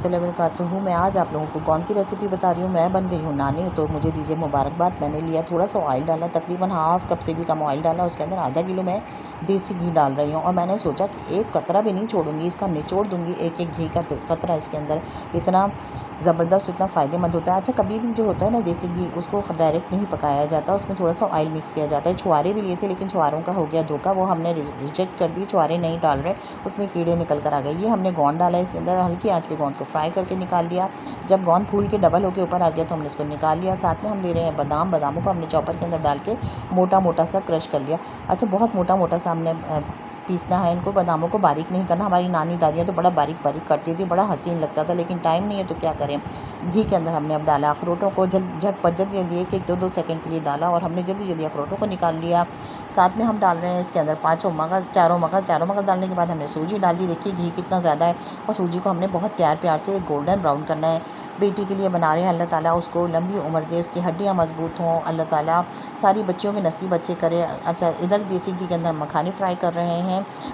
रहमतुल्लाहि व बरकातुहू। मैं आज आप लोगों को गोंद की रेसिपी बता रही हूँ। मैं बन गई हूँ नानी, तो मुझे दीजिए मुबारकबाद। मैंने लिया थोड़ा सा ऑयल डाला, तकरीबन हाफ़ कप से भी कम ऑयल डाला। उसके अंदर आधा किलो मैं देसी घी डाल रही हूँ और मैंने सोचा कि एक कतरा भी नहीं छोड़ूंगी, इसका निचोड़ दूंगी एक एक घी का कतरा इसके अंदर। इतना ज़बरदस्त, इतना फ़ायदेमंद होता है। अच्छा, कभी भी जो होता है ना देसी घी, उसको डायरेक्ट नहीं पकाया जाता, उसमें थोड़ा सा ऑयल मिक्स किया जाता है। छुआरे भी लिए थे लेकिन छुआरों का हो गया धोखा, वो हमने रिजेक्ट कर दी। छुआरे नहीं डाल रहे, उसमें कीड़े निकल कर आ गए। ये हमने गोंद डाला इसके अंदर, हल्की आंच पे गोंद को फ्राई करके निकाल लिया। जब गोंद फूल के डबल होकर ऊपर आ गया तो हमने इसको निकाल लिया। साथ में हम ले रहे हैं बादाम। बादामों को हमने चॉपर के अंदर डाल के मोटा मोटा सा क्रश कर लिया। अच्छा, बहुत मोटा मोटा सा हमने पीसना है इनको, बादामों को बारीक नहीं करना। हमारी नानी दादियाँ तो बड़ा बारीक बारीक करती थी, बड़ा हसीन लगता था, लेकिन टाइम नहीं है तो क्या करें। घी के अंदर हमने अब डाला अखरोटों को, झटपट जल्दी एक एक 2-2 सेकंड के लिए डाला और हमने जल्दी जल्दी अखरोटों को निकाल लिया। साथ में हम डाल रहे हैं इसके अंदर चारों मगज़ डालने के बाद हमने सूजी डाल दी। देखिए घी कितना ज़्यादा है, और सूजी को हमने बहुत प्यार प्यार से गोल्डन ब्राउन करना है। बेटी के लिए बना रहे हैं, अल्लाह ताला उसको लंबी उम्र दे, उसकी हड्डियाँ मजबूत हों, अल्लाह ताला सारी बच्चियों के नसीब अच्छे करे। अच्छा, इधर देसी घी के अंदर मखाने फ्राई कर रहे हैं।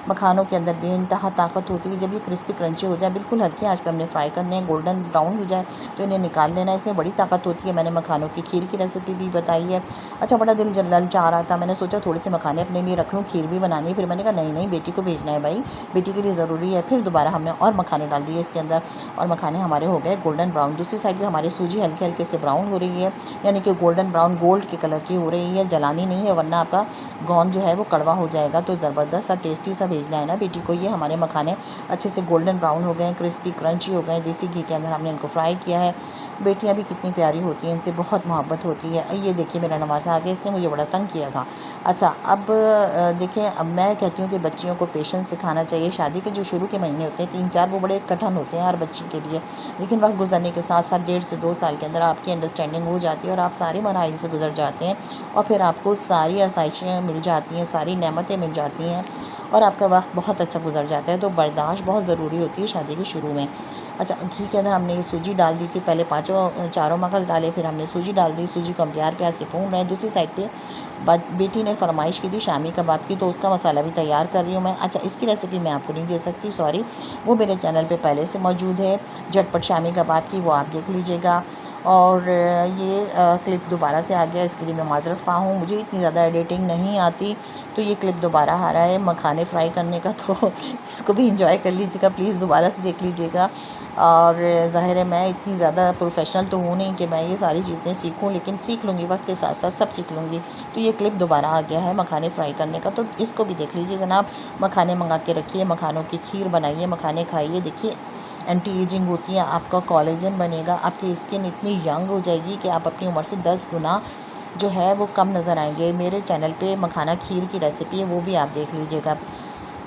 मखानों के अंदर बेइंतहा ताकत होती है। जब ये क्रिस्पी क्रंची हो जाए, बिल्कुल हल्की आंच पे हमने फ्राई करने हैं, गोल्डन ब्राउन हो जाए तो इन्हें निकाल लेना है। इसमें बड़ी ताकत होती है। मैंने मखानों की खीर की रेसिपी भी बताई है। अच्छा, बड़ा दिल ललचा रहा था, मैंने सोचा थोड़े से मखाने अपने लिए रख लूँ, खीर भी बनानी है। फिर मैंने कहा नहीं बेटी को भेजना है भाई, बेटी के लिए ज़रूरी है। फिर दोबारा हमने और मखाने डाल दिए इसके अंदर, और मखाने हमारे हो गए गोल्डन ब्राउन। दूसरी साइड पर हमारी सूजी हल्के हल्के से ब्राउन हो रही है, यानी कि गोल्डन ब्राउन गोल्ड के कलर की हो रही है। जलानी नहीं है वरना आपका गोंद जो है वो कड़वा हो जाएगा। तो ज़बरदस्त सा टेस्टी सा भेजना है ना बेटी को। ये हमारे मखाने अच्छे से गोल्डन ब्राउन हो गए, क्रिस्पी क्रंची हो गए। देसी घी के अंदर हमने इनको फ्राई किया है। बेटियां भी कितनी प्यारी होती हैं, इनसे बहुत मोहब्बत होती है। ये देखिए मेरा नवासा आ गया, इसने मुझे बड़ा तंग किया था। अच्छा, अब देखें, अब मैं कहती हूँ कि बच्चियों को पेशेंस सिखाना चाहिए। शादी के जो शुरू के महीने होते हैं 3-4, वो बड़े कठिन होते हैं हर बच्ची के लिए, लेकिन वक्त गुजरने के साथ साथ 1.5 से 2 साल के अंदर आपकी अंडरस्टैंडिंग हो जाती है और आप सारे मराइल से गुजर जाते हैं, और फिर आपको सारी आसाइशें मिल जाती हैं, सारी नेमतें मिल जाती हैं, और आपका वक्त बहुत अच्छा गुजर जाता है। तो बर्दाश्त बहुत ज़रूरी होती है शादी के शुरू में। अच्छा, घी के अंदर हमने ये सूजी डाल दी थी, पहले चारों मगज़ डाले, फिर हमने सूजी डाल दी। सूजी को हम प्यार प्यार से भून रहे हैं। दूसरी साइड पे बेटी ने फरमाइश की थी शामी कबाब की, तो उसका मसाला भी तैयार कर रही हूँ मैं। अच्छा, इसकी रेसिपी मैं आपको नहीं दे सकती, सॉरी, वो मेरे चैनल पे पहले से मौजूद है, झटपट शामी कबाब की, वो आप देख लीजिएगा। और ये क्लिप दोबारा से आ गया, इसके लिए मैं माज़रत ख़्वाह हूँ। मुझे इतनी ज़्यादा एडिटिंग नहीं आती, तो ये क्लिप दोबारा आ रहा है मखाने फ्राई करने का, तो इसको भी इंजॉय कर लीजिएगा, प्लीज़ दोबारा से देख लीजिएगा। और ज़ाहिर है मैं इतनी ज़्यादा प्रोफेशनल तो हूँ नहीं कि मैं ये सारी चीज़ें सीखूँ, लेकिन सीख लूँगी, वक्त के साथ साथ सब सीख लूँगी। तो ये क्लिप दोबारा आ गया है मखाने फ्राई करने का, तो इसको भी देख लीजिए जनाब। मखाने मंगा के रखिए, मखानों की खीर बनाइए, मखाने खाइए। देखिए एंटी एजिंग होती है, आपका कोलेजन बनेगा, आपकी स्किन इतनी यंग हो जाएगी कि आप अपनी उम्र से 10 गुना जो है वो कम नज़र आएंगे। मेरे चैनल पे मखाना खीर की रेसिपी है, वो भी आप देख लीजिएगा।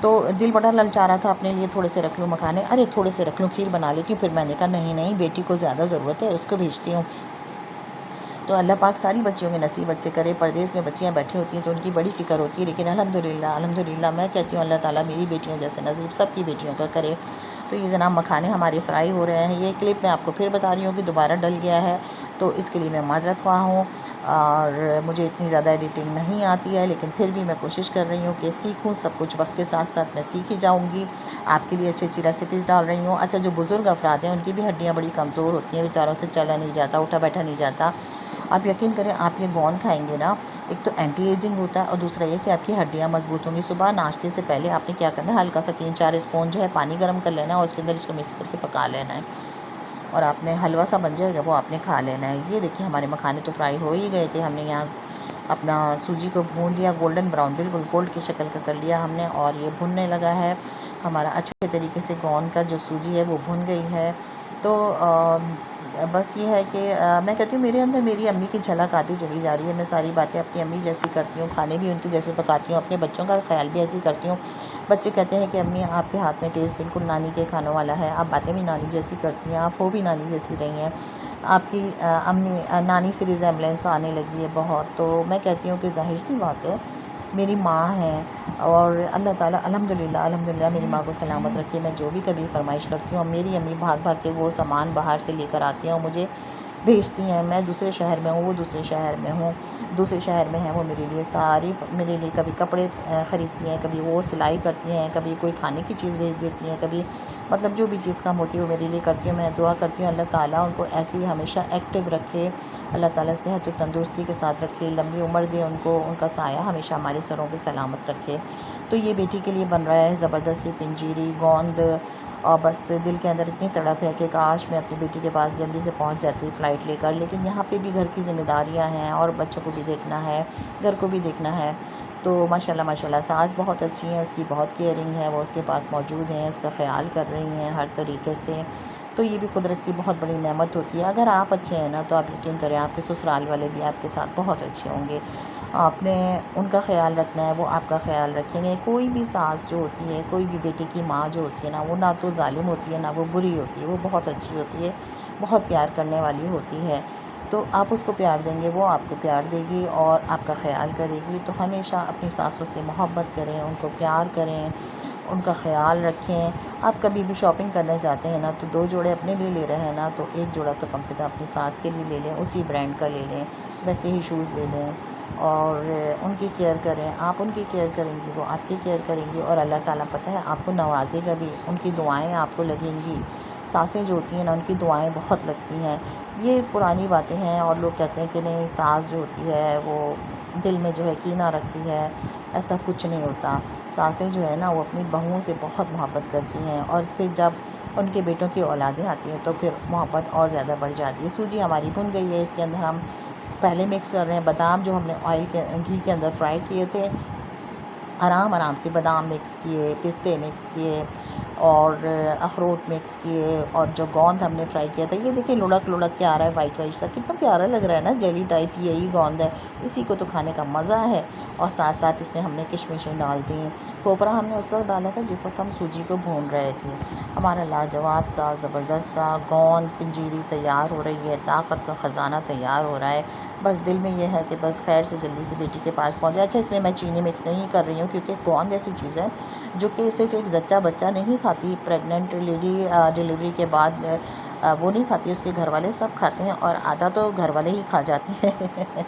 तो दिल बड़ा ललचा रहा था अपने लिए, थोड़े से रख लूँ मखाने, अरे थोड़े से रख लूँ, खीर बना लेती हूँ। फिर मैंने कहा नहीं बेटी को ज़्यादा ज़रूरत है, उसको भेजती हूँ। तो अल्लाह पाक सारी बच्चियों के नसीब अच्छे करे। परदेश में बच्चियां बैठी होती हैं तो उनकी बड़ी फ़िक्र होती है, लेकिन अल्हम्दुलिल्लाह मैं कहती हूँ अल्लाह ताला मेरी बेटियों जैसे नसीब सबकी बेटियों का करे। तो ये जनाब मखाने हमारे फ्राई हो रहे हैं। ये क्लिप मैं आपको फिर बता रही हूँ कि दोबारा डल गया है, तो इसके लिए मैं माज़रत ख़्वाह हूँ। और मुझे इतनी ज़्यादा एडिटिंग नहीं आती है, लेकिन फिर भी मैं कोशिश कर रही हूँ कि सीखूँ सब कुछ। वक्त के साथ साथ मैं सीख ही जाऊँगी, आपके लिए अच्छी अच्छी रेसिपीज़ डाल रही हूँ। अच्छा, जो बुज़ुर्ग अफराद हैं उनकी भी हड्डियाँ बड़ी कमज़ोर होती हैं, बेचारों से चला नहीं जाता, उठा बैठा नहीं जाता। आप यकीन करें, आप ये गोंद खाएंगे ना, एक तो एंटी एजिंग होता है और दूसरा ये कि आपकी हड्डियाँ मजबूत होंगी। सुबह नाश्ते से पहले आपने क्या करना है, हल्का सा 3-4 स्पून जो है पानी गर्म कर लेना है और उसके अंदर इसको मिक्स करके पका लेना है, और आपने हलवा सा बन जाएगा, वो आपने खा लेना है। ये देखिए हमारे मखाने तो फ्राई हो ही गए थे। हमने यहाँ अपना सूजी को भून लिया, गोल्डन ब्राउन, बिल्कुल गोल्ड की शक्ल का कर लिया हमने, और ये भुनने लगा है हमारा अच्छे तरीके से। गोंद का जो सूजी है वो भुन गई है। तो बस ये है कि मैं कहती हूँ मेरे अंदर मेरी अम्मी की झलक आती चली जा रही है। मैं सारी बातें अपनी अम्मी जैसी करती हूँ, खाने भी उनकी जैसे पकाती हूँ, अपने बच्चों का ख्याल भी ऐसे ही करती हूँ। बच्चे कहते हैं कि अम्मी आपके हाथ में टेस्ट बिल्कुल नानी के खानों वाला है, आप बातें भी नानी जैसी करती हैं, आप हो भी नानी जैसी रही हैं, आपकी अम्मी नानी से रिजेम्बलेंस आने लगी है बहुत। तो मैं कहती हूँ कि ज़ाहिर सी बात है मेरी माँ है, और अल्लाह ताला अल्हम्दुलिल्लाह मेरी माँ को सलामत रखे। मैं जो भी कभी फरमाइश करती हूँ, मेरी अम्मी भाग भाग के वो सामान बाहर से लेकर आती हैं और मुझे भेजती हैं। मैं दूसरे शहर में हूँ, वो दूसरे शहर में हूँ, दूसरे शहर में हैं, वो मेरे लिए मेरे लिए कभी कपड़े ख़रीदती हैं, कभी वो सिलाई करती हैं, कभी कोई खाने की चीज़ भेज देती हैं, कभी मतलब जो भी चीज़ काम होती है वो मेरे लिए करती हैं। मैं दुआ करती हूँ अल्लाह ताला उनको ऐसे ही हमेशा एक्टिव रखे, अल्लाह ताला सेहत और तंदुरुस्ती के साथ रखे, लंबी उम्र दे उनको, उनका साया हमेशा हमारे सरों पे सलामत रखे। तो ये बेटी के लिए बन रहा है ज़बरदस्ती पिंजीरी गोंद, और बस दिल के अंदर इतनी तड़प है कि काश मैं अपनी बेटी के पास जल्दी से पहुंच जाती फ़्लाइट लेकर, लेकिन यहाँ पे भी घर की ज़िम्मेदारियाँ हैं और बच्चों को भी देखना है, घर को भी देखना है। तो माशाल्लाह माशाल्लाह सास बहुत अच्छी हैं, उसकी बहुत केयरिंग है, वो उसके पास मौजूद हैं, उसका ख़्याल कर रही हैं हर तरीके से। तो ये भी कुदरत की बहुत बड़ी नेमत होती है। अगर आप अच्छे हैं ना तो आप यकीन करें आपके ससुराल वाले भी आपके साथ बहुत अच्छे होंगे। आपने उनका ख़्याल रखना है, वो आपका ख़्याल रखेंगे। कोई भी सास जो होती है, कोई भी बेटे की माँ जो होती है ना, वो ना तो ज़ालिम होती है ना वो बुरी होती है, वो बहुत अच्छी होती है, बहुत प्यार करने वाली होती है। तो आप उसको प्यार देंगे, वो आपको प्यार देगी और आपका ख़्याल करेगी। तो हमेशा अपनी सासों से मोहब्बत करें, उनको प्यार करें, उनका ख़्याल रखें। आप कभी भी शॉपिंग करने जाते हैं ना तो 2 जोड़े अपने लिए ले रहे हैं ना तो 1 जोड़ा तो कम से कम अपनी सास के लिए ले लें, उसी ब्रांड का ले लें, वैसे ही शूज़ ले लें और उनकी केयर करें। आप उनकी केयर करेंगी, वो आपकी केयर करेंगी और अल्लाह ताला पता है आपको नवाज़ेगा भी, उनकी दुआएँ आपको लगेंगी। सासें जो होती हैं ना उनकी दुआएँ बहुत लगती हैं। ये पुरानी बातें हैं और लोग कहते हैं कि नहीं सास जो होती है वो दिल में जो है कीना रखती है, ऐसा कुछ नहीं होता। सासें जो है ना वो अपनी बहुओं से बहुत मोहब्बत करती हैं और फिर जब उनके बेटों की औलादें आती हैं तो फिर मोहब्बत और ज़्यादा बढ़ जाती है। सूजी हमारी भुन गई है, इसके अंदर हम पहले मिक्स कर रहे हैं बादाम जो हमने घी के अंदर फ्राई किए थे, आराम आराम से बादाम मिक्स किए, पिस्ते मिक्स किए और अखरोट मिक्स किए और जो गोंद हमने फ्राई किया था, ये देखिए लुढ़क लुढ़क के आ रहा है वाइट वाइट सा, कितना प्यारा लग रहा है ना, जेली टाइप यही गोंद है, इसी को तो खाने का मज़ा है। और साथ साथ इसमें हमने किशमिशें डाल दी, खोपरा हमने उस वक्त डाला था जिस वक्त हम सूजी को भून रहे थे। हमारा लाजवाब सा ज़बरदस्त सा गोंद पंजीरी तैयार हो रही है, ताकत का ख़जाना तैयार हो रहा है। बस दिल में ये है कि बस खैर से जल्दी से बेटी के पास पहुँच जाए। अच्छा इसमें मैं चीनी मिक्स नहीं कर रही हूँ क्योंकि गोंद ऐसी चीज़ है जो कि सिर्फ़ एक ज़च्चा बच्चा नहीं खाती, प्रेग्नेंट लेडी डिलीवरी के बाद वो नहीं खाती, उसके घर वाले सब खाते हैं और आधा तो घर वाले ही खा जाते हैं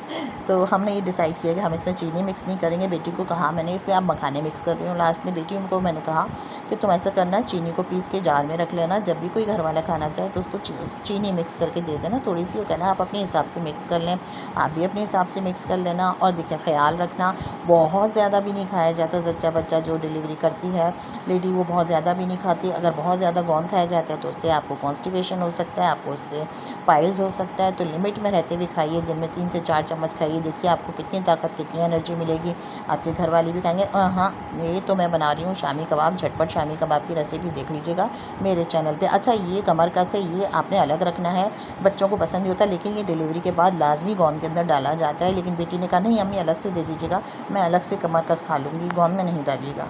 तो हमने ये डिसाइड किया कि हम इसमें चीनी मिक्स नहीं करेंगे। बेटी को कहा मैंने इसमें आप मखाने मिक्स कर रही हूँ लास्ट में, बेटी उनको मैंने कहा कि तुम ऐसा करना चीनी को पीस के जार में रख लेना, जब भी कोई घर वाला खाना चाहे तो उसको चीनी मिक्स करके दे देना थोड़ी सी, वो कहना आप अपने हिसाब से मिक्स कर लें, आप भी अपने हिसाब से मिक्स कर लेना। और देखिए ख़्याल रखना बहुत ज़्यादा भी नहीं खाया जाता, ज़च्चा बच्चा जो डिलीवरी करती है लेडी वो बहुत ज़्यादा भी नहीं खाती। अगर बहुत ज़्यादा गोंद खाया जाता है तो उससे आपको कॉन्स्टिपेशन हो सकता है, आपको उससे पाइल्स हो सकता है। तो लिमिट में रहते हुए खाइए, दिन में 3 से 4 चम्मच खाइए, देखिए आपको कितनी ताकत कितनी एनर्जी मिलेगी। आपके घर वाले भी कहेंगे हाँ ये तो मैं बना रही हूँ शामी कबाब, झटपट शामी कबाब की रेसिपी देख लीजिएगा मेरे चैनल पे। अच्छा ये कमर का से ये आपने अलग रखना है, बच्चों को पसंद नहीं होता लेकिन ये डिलीवरी के बाद लाजमी गोंद के अंदर डाला जाता है, लेकिन बेटी ने कहा नहीं अम्मी अलग से दे दीजिएगा, मैं अलग से कमर कस खा लूँगी, गोंद में नहीं डालिएगा।